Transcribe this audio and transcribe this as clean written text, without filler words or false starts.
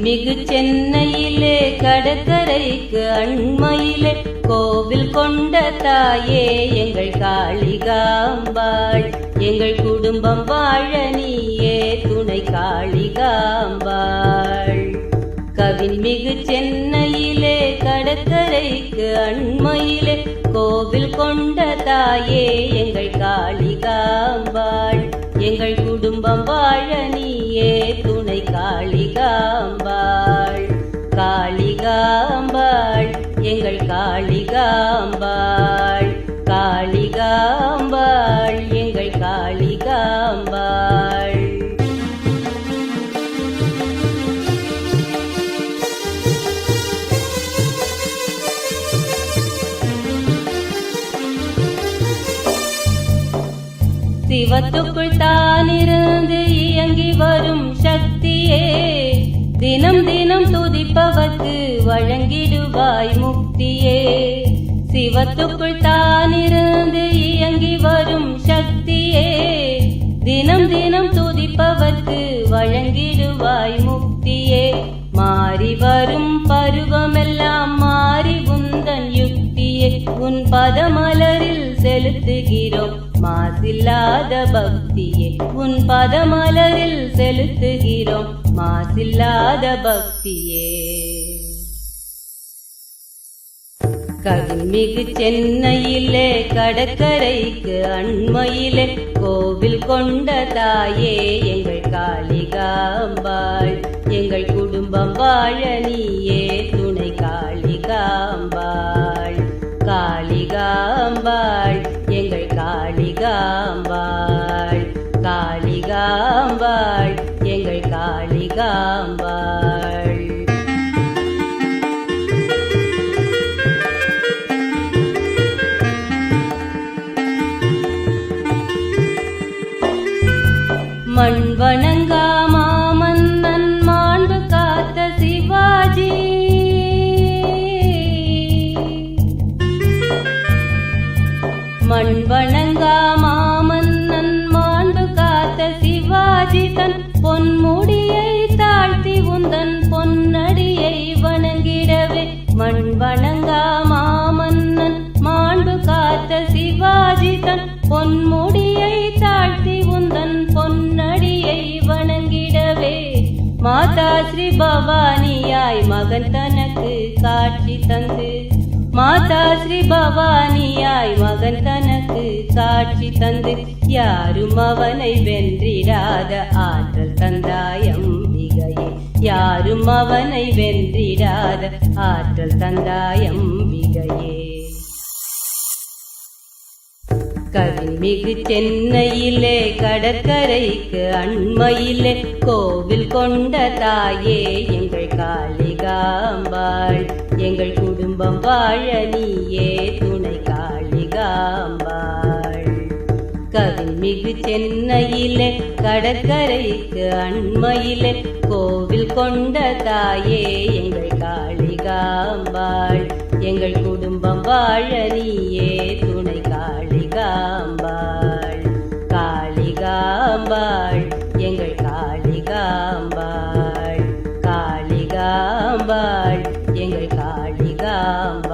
கவின்மிகு சென்னையிலே கடற்கரைக்கு அண்மையிலே கோவில் கொண்ட தாயே எங்கள் காளிகாம்பாள். எங்கள் குடும்பம் வாழ நீயே துணை காளிகாம்பாள். கவின்மிகு சென்னையிலே கடற்கரைக்கு அண்மையிலே கோவில் கொண்ட தாயே எங்கள் காளிகாம்பாள். எங்கள் குடும்பம் வாழ நீயே துணை காளிகாம்பாள். காளிகாம்பாள் எங்கள் காளிகாம்பாள். காளிகாம்பாள் எங்கள் காளிகாம்பாள். சிவத்துக்குள் தானிருந்து இயங்கி வரும் சக்தியே, தினம் தினம் துதிப்பவர்க்கு வழங்கிடுவாய் முக்தியே. சிவத்துக்குள் தானிருந்து இயங்கி வரும் சக்தியே, தினம் தினம் துதிப்பவர்க்கு வழங்கிடுவாய் முக்தியே. மாறி வரும் பருவமெல்லாம் மாறி உந்தன் யுக்தியே, உன் பதமலரில் செலுத்துகிறோம் மாசில்லாத பக்தியே. உன் பதமலரில் செலுத்துகிறோம் மாசில்லாத பக்தியே. கவின்மிகு சென்னையிலே கடற்கரைக்கு அண்மையிலே கோவில் கொண்ட தாயே எங்கள் காளிகாம்பாள். எங்கள் குடும்பம் வாழ நீயே துணை காளிகாம்பாள். காளிகாம்பாள் எங்கள் காளிகாம்பாள். காளிகாம்பாள் எங்கள் காளிகாம்பாள். மண் வணங்கா மாமன்னன் மாண்பு காத்த சிவாஜி, மண் வணங்கா மாமன்னன் மாண்பு காத்த சிவாஜி தன் பொன்முடியை தாழ்த்தி உந்தன் பொன்னடியை வணங்கிடவே. மண் வணங்கா மாமன்னன் மாண்பு காத்த சிவாஜி தன் பொன்முடியை தாழ்த்தி உந்தன் பொன்னடியை வணங்கிடவே. மாதா ஸ்ரீ பவானியாய் மகன் தனக்கு காட்சி தந்து, மாதா ஸ்ரீ பவானியாய் மகன் தனக்கு காட்சி தந்து, யாரும் அவனை வென்றிடாத ஆற்றல் தந்தாய் அம்பிகையே. யாரும் அவனை வென்றிடாத ஆற்றல் தந்தாய் அம்பிகையே. கவின்மிகு சென்னையிலே கடற்கரைக்கு அண்மையிலே கோவில் கொண்ட தாயே எங்கள் காளிகாம்பாள். எங்கள் குடும்பம் வாழ நீயே துணை காளிகாம்பாள். கவின்மிகு சென்னையிலே கடற்கரைக்கு அண்மையிலே கோவில் கொண்ட தாயே எங்கள் காளிகாம்பாள். எங்கள் குடும்பம் வாழ நீயே துணை காளிகாம்பாள். காளிகாம்பாள் எங்கள் காளிகாம்பாள். காளிகாம்பாள் எங்கள் காளிகாம்பாள்.